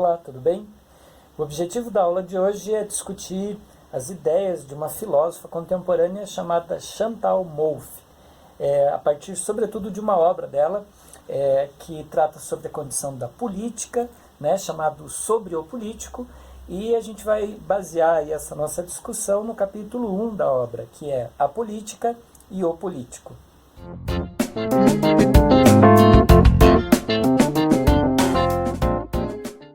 Olá, tudo bem? O objetivo da aula de hoje é discutir as ideias de uma filósofa contemporânea chamada Chantal Mouffe, a partir, sobretudo, de uma obra dela que trata sobre a condição da política, chamado Sobre o Político, e a gente vai basear aí essa nossa discussão no capítulo 1 da obra, que é A Política e o Político.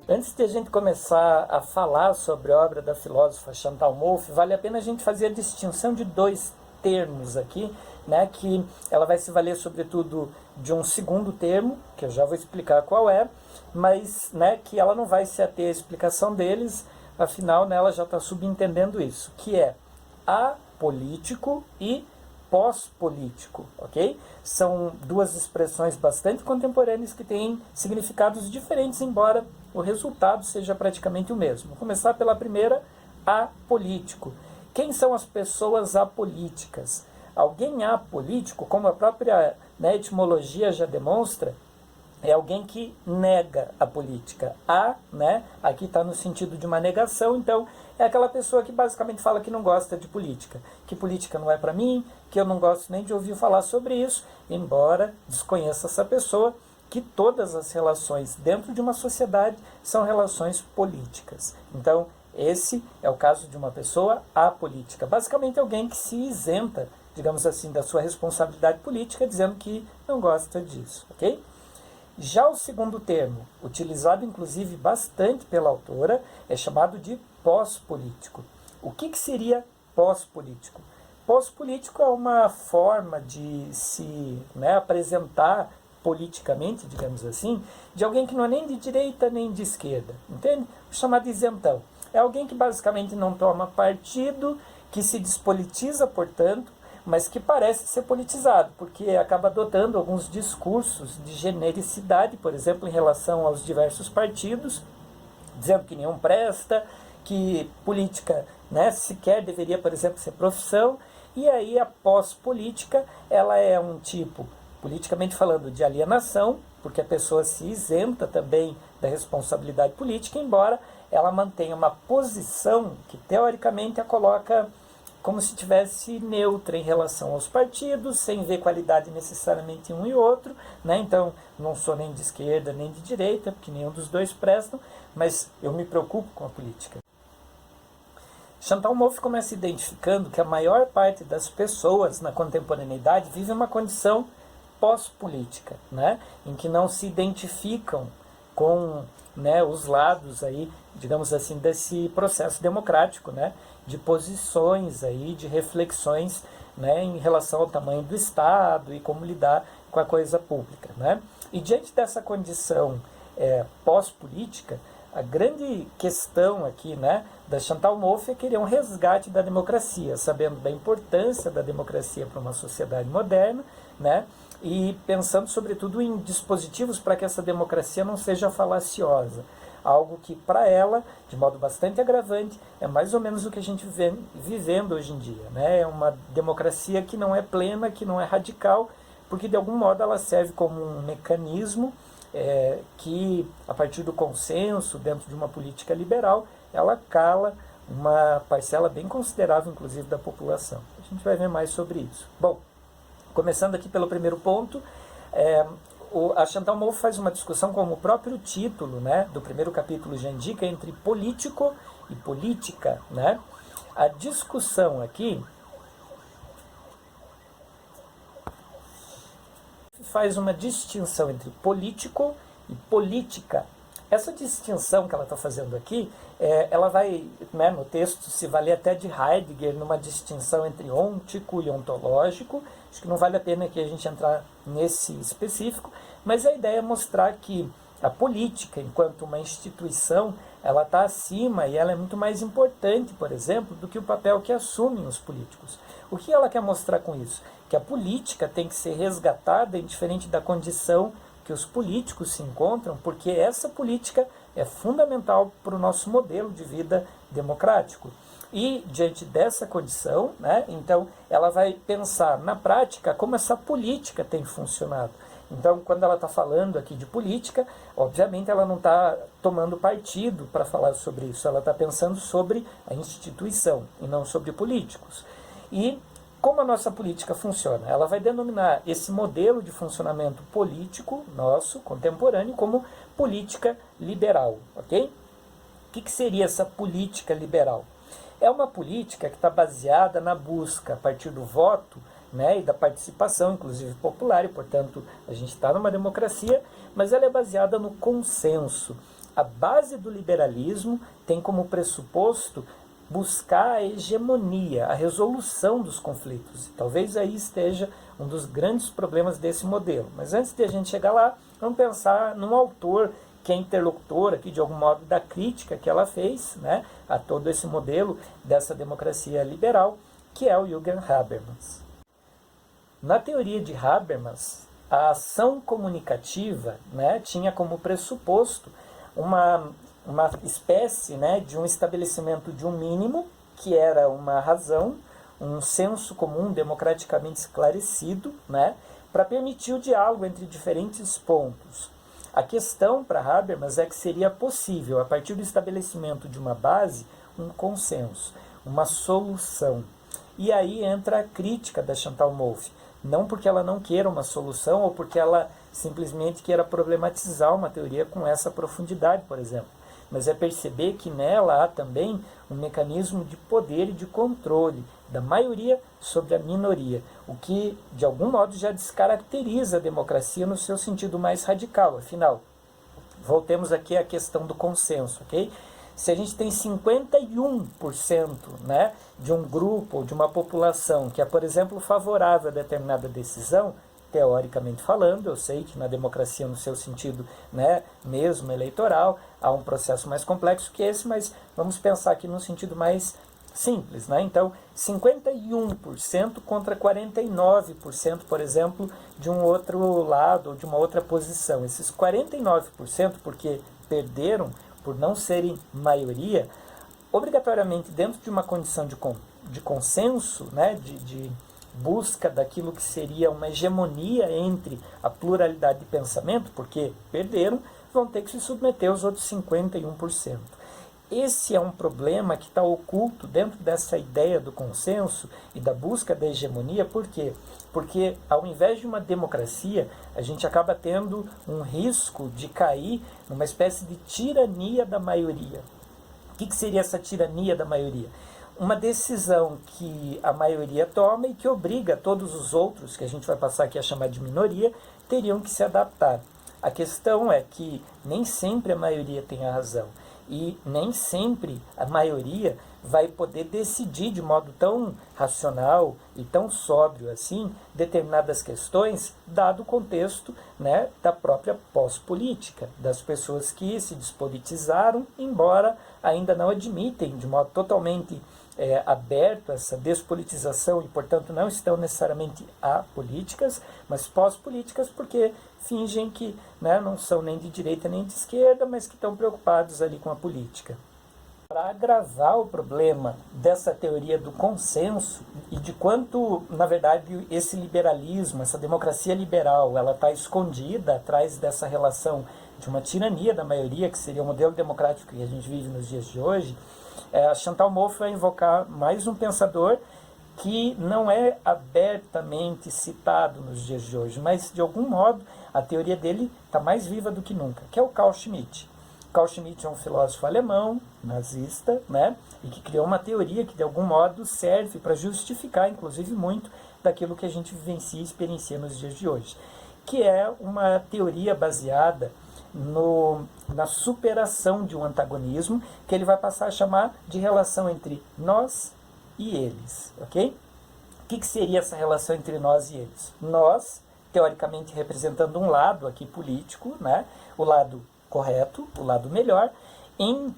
Antes de a gente começar a falar sobre a obra da filósofa Chantal Mouffe, vale a pena a gente fazer a distinção de dois termos aqui, que ela vai se valer sobretudo de um segundo termo, que eu já vou explicar qual é, mas que ela não vai se ater à explicação deles, afinal ela já está subentendendo isso, que é apolítico e pós-político, ok? São duas expressões bastante contemporâneas que têm significados diferentes, embora o resultado seja praticamente o mesmo. Vou começar pela primeira, apolítico. Quem são as pessoas apolíticas? Alguém apolítico, como a própria etimologia já demonstra, é alguém que nega a política. Aqui está no sentido de uma negação, então é aquela pessoa que basicamente fala que não gosta de política, que política não é para mim, que eu não gosto nem de ouvir falar sobre isso, embora desconheça essa pessoa, que todas as relações dentro de uma sociedade são relações políticas. Então, esse é o caso de uma pessoa apolítica. Basicamente, alguém que se isenta, digamos assim, da sua responsabilidade política, dizendo que não gosta disso, ok? Já o segundo termo, utilizado inclusive bastante pela autora, é chamado de pós-político. O que seria pós-político? Pós-político é uma forma de se apresentar politicamente, digamos assim, de alguém que não é nem de direita nem de esquerda, entende? O chamado isentão. É alguém que basicamente não toma partido, que se despolitiza, portanto, mas que parece ser politizado, porque acaba adotando alguns discursos de genericidade, por exemplo, em relação aos diversos partidos, dizendo que nenhum presta, que política sequer deveria, por exemplo, ser profissão, e aí a pós-política, ela é um tipo, politicamente falando, de alienação, porque a pessoa se isenta também da responsabilidade política, embora ela mantenha uma posição que, teoricamente, a coloca como se estivesse neutra em relação aos partidos, sem ver qualidade necessariamente em um e outro, Então, não sou nem de esquerda nem de direita, porque nenhum dos dois prestam, mas eu me preocupo com a política. Chantal Mouffe começa identificando que a maior parte das pessoas na contemporaneidade vive uma condição pós-política, em que não se identificam com os lados aí, digamos assim, desse processo democrático, de posições aí, de reflexões em relação ao tamanho do Estado e como lidar com a coisa pública. E diante dessa condição pós-política, a grande questão aqui da Chantal Mouffe é querer um resgate da democracia, sabendo da importância da democracia para uma sociedade moderna, e pensando sobretudo em dispositivos para que essa democracia não seja falaciosa. Algo que, para ela, de modo bastante agravante, é mais ou menos o que a gente vem vivendo hoje em dia. É uma democracia que não é plena, que não é radical, porque, de algum modo, ela serve como um mecanismo que, a partir do consenso, dentro de uma política liberal, ela cala uma parcela bem considerável, inclusive, da população. A gente vai ver mais sobre isso. Bom, começando aqui pelo primeiro ponto, a Chantal Mouffe faz uma discussão, como o próprio título do primeiro capítulo já indica, entre político e política. A discussão aqui faz uma distinção entre político e política. Essa distinção que ela está fazendo aqui, ela vai, no texto, se valer até de Heidegger, numa distinção entre ôntico e ontológico. Acho que não vale a pena aqui a gente entrar nesse específico, mas a ideia é mostrar que a política, enquanto uma instituição, ela está acima e ela é muito mais importante, por exemplo, do que o papel que assumem os políticos. O que ela quer mostrar com isso? Que a política tem que ser resgatada, indiferente da condição que os políticos se encontram, porque essa política é fundamental para o nosso modelo de vida democrático. E, diante dessa condição, então, ela vai pensar na prática como essa política tem funcionado. Então, quando ela está falando aqui de política, obviamente ela não está tomando partido para falar sobre isso, ela está pensando sobre a instituição e não sobre políticos. E como a nossa política funciona? Ela vai denominar esse modelo de funcionamento político nosso, contemporâneo, como política liberal, ok? O que seria essa política liberal? É uma política que está baseada na busca, a partir do voto, né, e da participação, inclusive popular, e, portanto, a gente está numa democracia, mas ela é baseada no consenso. A base do liberalismo tem como pressuposto buscar a hegemonia, a resolução dos conflitos. Talvez aí esteja um dos grandes problemas desse modelo. Mas antes de a gente chegar lá, vamos pensar num autor que é interlocutor aqui, de algum modo, da crítica que ela fez, né, a todo esse modelo dessa democracia liberal, que é o Jürgen Habermas. Na teoria de Habermas, a ação comunicativa, né, tinha como pressuposto uma espécie, né, de um estabelecimento de um mínimo, que era uma razão, um senso comum democraticamente esclarecido, né, para permitir o diálogo entre diferentes pontos. A questão para Habermas é que seria possível, a partir do estabelecimento de uma base, um consenso, uma solução. E aí entra a crítica da Chantal Mouffe, não porque ela não queira uma solução ou porque ela simplesmente queira problematizar uma teoria com essa profundidade, por exemplo, mas é perceber que nela há também um mecanismo de poder e de controle da maioria sobre a minoria, o que, de algum modo, já descaracteriza a democracia no seu sentido mais radical. Afinal, voltemos aqui à questão do consenso, ok? Se a gente tem 51%, né, de um grupo ou de uma população que é, por exemplo, favorável a determinada decisão, teoricamente falando, eu sei que na democracia, no seu sentido, né, mesmo eleitoral, há um processo mais complexo que esse, mas vamos pensar aqui no sentido mais simples, né? Então, 51% contra 49%, por exemplo, de um outro lado, ou de uma outra posição. Esses 49%, porque perderam por não serem maioria, obrigatoriamente dentro de uma condição de consenso, né, de busca daquilo que seria uma hegemonia entre a pluralidade de pensamento, porque perderam, vão ter que se submeter aos outros 51%. Esse é um problema que está oculto dentro dessa ideia do consenso e da busca da hegemonia. Por quê? Porque ao invés de uma democracia, a gente acaba tendo um risco de cair numa espécie de tirania da maioria. O que seria essa tirania da maioria? Uma decisão que a maioria toma e que obriga todos os outros, que a gente vai passar aqui a chamar de minoria, teriam que se adaptar. A questão é que nem sempre a maioria tem a razão. E nem sempre a maioria vai poder decidir de modo tão racional e tão sóbrio assim determinadas questões, dado o contexto, né, da própria pós-política, das pessoas que se despolitizaram, embora ainda não admitem de modo totalmente aberto essa despolitização e, portanto, não estão necessariamente apolíticas, mas pós-políticas, porque fingem que, né, não são nem de direita nem de esquerda, mas que estão preocupados ali com a política. Para agravar o problema dessa teoria do consenso e de quanto, na verdade, esse liberalismo, essa democracia liberal, ela está escondida atrás dessa relação de uma tirania da maioria, que seria o modelo democrático que a gente vive nos dias de hoje, a Chantal Mouffe vai invocar mais um pensador que não é abertamente citado nos dias de hoje, mas, de algum modo, a teoria dele está mais viva do que nunca, que é o Carl Schmitt. Carl Schmitt é um filósofo alemão, nazista, né, e que criou uma teoria que, de algum modo, serve para justificar, inclusive, muito daquilo que a gente vivencia e experiencia nos dias de hoje, que é uma teoria baseada na superação de um antagonismo, que ele vai passar a chamar de relação entre nós e eles, ok? O que seria essa relação entre nós e eles? Nós, teoricamente, representando um lado aqui político, né? O lado correto, o lado melhor, em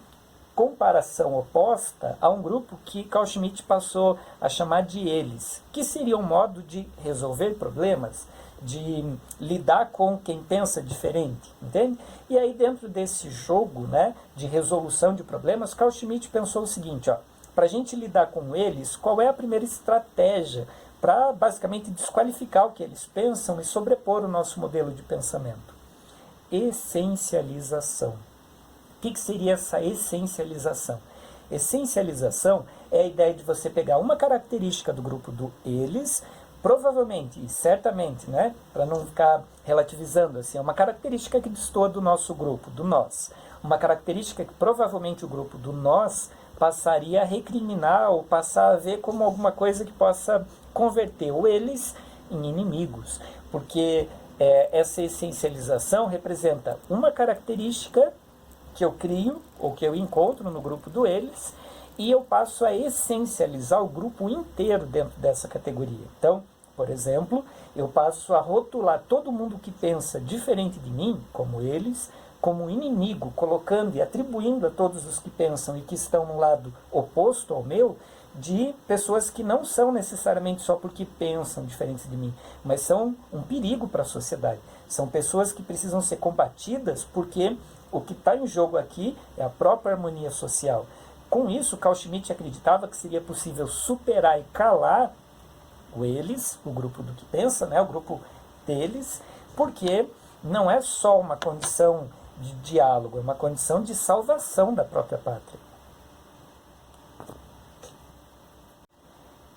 comparação oposta a um grupo que Carl Schmitt passou a chamar de eles, que seria um modo de resolver problemas, de lidar com quem pensa diferente, entende? E aí, dentro desse jogo, né, de resolução de problemas, Carl Schmitt pensou o seguinte, para a gente lidar com eles, qual é a primeira estratégia para basicamente desqualificar o que eles pensam e sobrepor o nosso modelo de pensamento. Essencialização. O que seria essa essencialização? Essencialização é a ideia de você pegar uma característica do grupo do eles, provavelmente e certamente, né, para não ficar relativizando, assim, é uma característica que destoa do nosso grupo, do nós. Uma característica que provavelmente o grupo do nós passaria a recriminar ou passar a ver como alguma coisa que possa converter o eles em inimigos. Porque essa essencialização representa uma característica que eu crio ou que eu encontro no grupo do eles e eu passo a essencializar o grupo inteiro dentro dessa categoria. Então, por exemplo, eu passo a rotular todo mundo que pensa diferente de mim, como eles, como inimigo, colocando e atribuindo a todos os que pensam e que estão no lado oposto ao meu, de pessoas que não são necessariamente só porque pensam diferente de mim, mas são um perigo para a sociedade. São pessoas que precisam ser combatidas porque o que está em jogo aqui é a própria harmonia social. Com isso, Carl Schmitt acreditava que seria possível superar e calar o eles, o grupo do que pensa, né, o grupo deles, porque não é só uma condição de diálogo, é uma condição de salvação da própria pátria.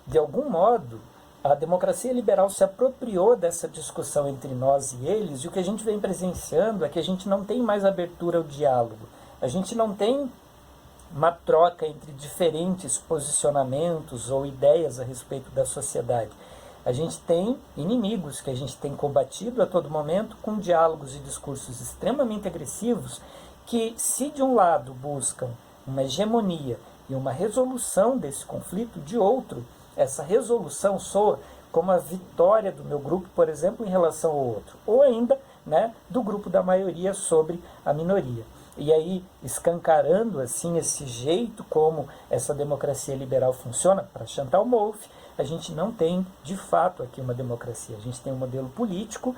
De algum modo, a democracia liberal se apropriou dessa discussão entre nós e eles, e o que a gente vem presenciando é que a gente não tem mais abertura ao diálogo. A gente não tem uma troca entre diferentes posicionamentos ou ideias a respeito da sociedade. A gente tem inimigos que a gente tem combatido a todo momento com diálogos e discursos extremamente agressivos que, se de um lado buscam uma hegemonia e uma resolução desse conflito, de outro, essa resolução soa como a vitória do meu grupo, por exemplo, em relação ao outro, ou ainda, né, do grupo da maioria sobre a minoria. E aí, escancarando assim esse jeito como essa democracia liberal funciona, para Chantal Mouffe, a gente não tem, de fato, aqui uma democracia. A gente tem um modelo político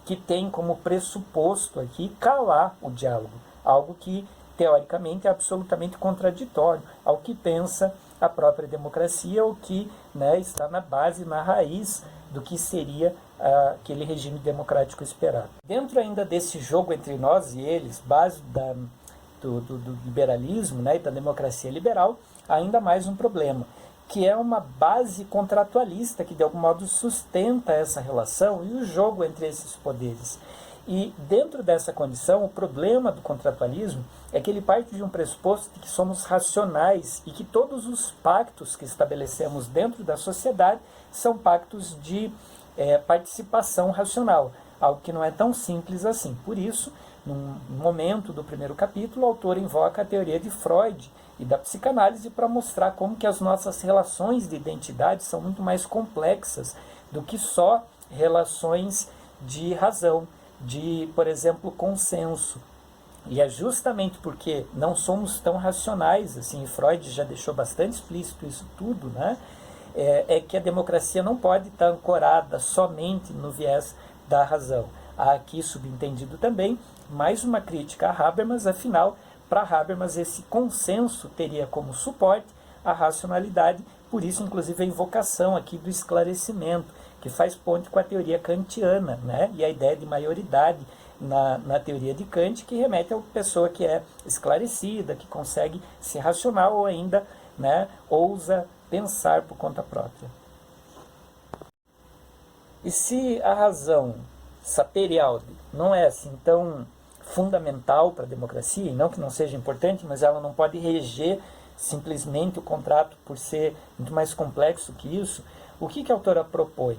que tem como pressuposto aqui calar o diálogo, algo que, teoricamente, é absolutamente contraditório ao que pensa a própria democracia, o que, né, está na base, na raiz do que seria aquele regime democrático esperado. Dentro ainda desse jogo entre nós e eles, base do liberalismo, né, e da democracia liberal, ainda mais um problema, que é uma base contratualista que de algum modo sustenta essa relação e o jogo entre esses poderes. E dentro dessa condição, o problema do contratualismo é que ele parte de um pressuposto de que somos racionais e que todos os pactos que estabelecemos dentro da sociedade são pactos de participação racional, algo que não é tão simples assim. Por isso, num momento do primeiro capítulo, o autor invoca a teoria de Freud e da psicanálise para mostrar como que as nossas relações de identidade são muito mais complexas do que só relações de razão, de, por exemplo, consenso. E é justamente porque não somos tão racionais, assim, e Freud já deixou bastante explícito isso tudo, né? É que a democracia não pode estar ancorada somente no viés da razão. Há aqui subentendido também mais uma crítica a Habermas, afinal, para Habermas esse consenso teria como suporte a racionalidade, por isso inclusive a invocação aqui do esclarecimento, que faz ponte com a teoria kantiana, né? E a ideia de maioridade na teoria de Kant, que remete a uma pessoa que é esclarecida, que consegue ser racional ou ainda, né, ousa pensar por conta própria. E se a razão saperial não é assim tão fundamental para a democracia, e não que não seja importante, mas ela não pode reger simplesmente o contrato por ser muito mais complexo que isso, o que a autora propõe?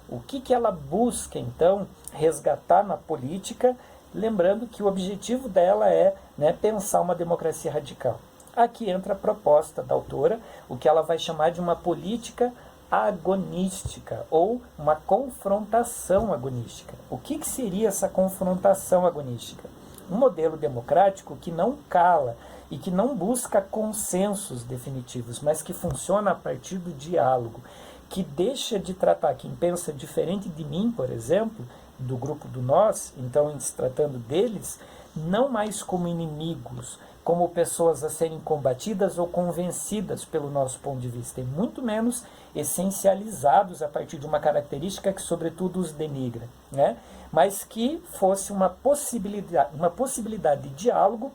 O que ela busca, então, resgatar na política, lembrando que o objetivo dela é, né, pensar uma democracia radical. Aqui entra a proposta da autora, o que ela vai chamar de uma política agonística, ou uma confrontação agonística. O que seria essa confrontação agonística? Um modelo democrático que não cala e que não busca consensos definitivos, mas que funciona a partir do diálogo, que deixa de tratar quem pensa diferente de mim, por exemplo, do grupo do nós, então se tratando deles, não mais como inimigos, como pessoas a serem combatidas ou convencidas pelo nosso ponto de vista, e muito menos essencializados a partir de uma característica que, sobretudo, os denigra, né? Mas que fosse uma possibilidade de diálogo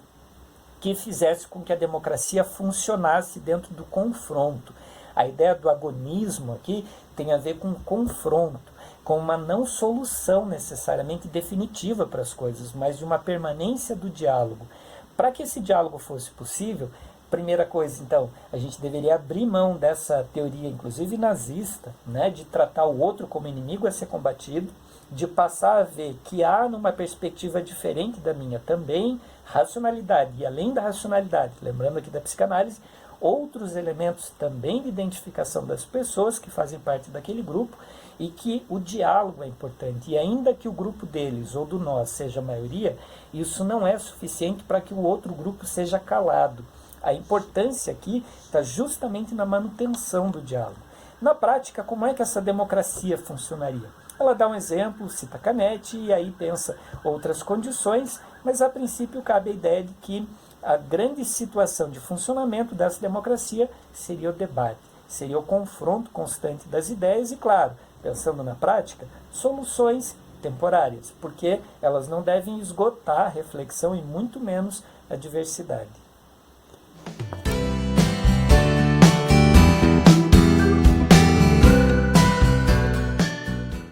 que fizesse com que a democracia funcionasse dentro do confronto. A ideia do agonismo aqui tem a ver com confronto, com uma não solução necessariamente definitiva para as coisas, mas de uma permanência do diálogo. Para que esse diálogo fosse possível, primeira coisa, então, a gente deveria abrir mão dessa teoria, inclusive nazista, né, de tratar o outro como inimigo a ser combatido, de passar a ver que há, numa perspectiva diferente da minha também, racionalidade, e além da racionalidade, lembrando aqui da psicanálise, outros elementos também de identificação das pessoas que fazem parte daquele grupo, e que o diálogo é importante. E ainda que o grupo deles ou do nós seja a maioria, isso não é suficiente para que o outro grupo seja calado. A importância aqui está justamente na manutenção do diálogo. Na prática, como é que essa democracia funcionaria? Ela dá um exemplo, cita Canetti, e aí pensa outras condições, mas a princípio cabe a ideia de que a grande situação de funcionamento dessa democracia seria o debate, seria o confronto constante das ideias e, claro, pensando na prática, soluções temporárias, porque elas não devem esgotar a reflexão e muito menos a diversidade.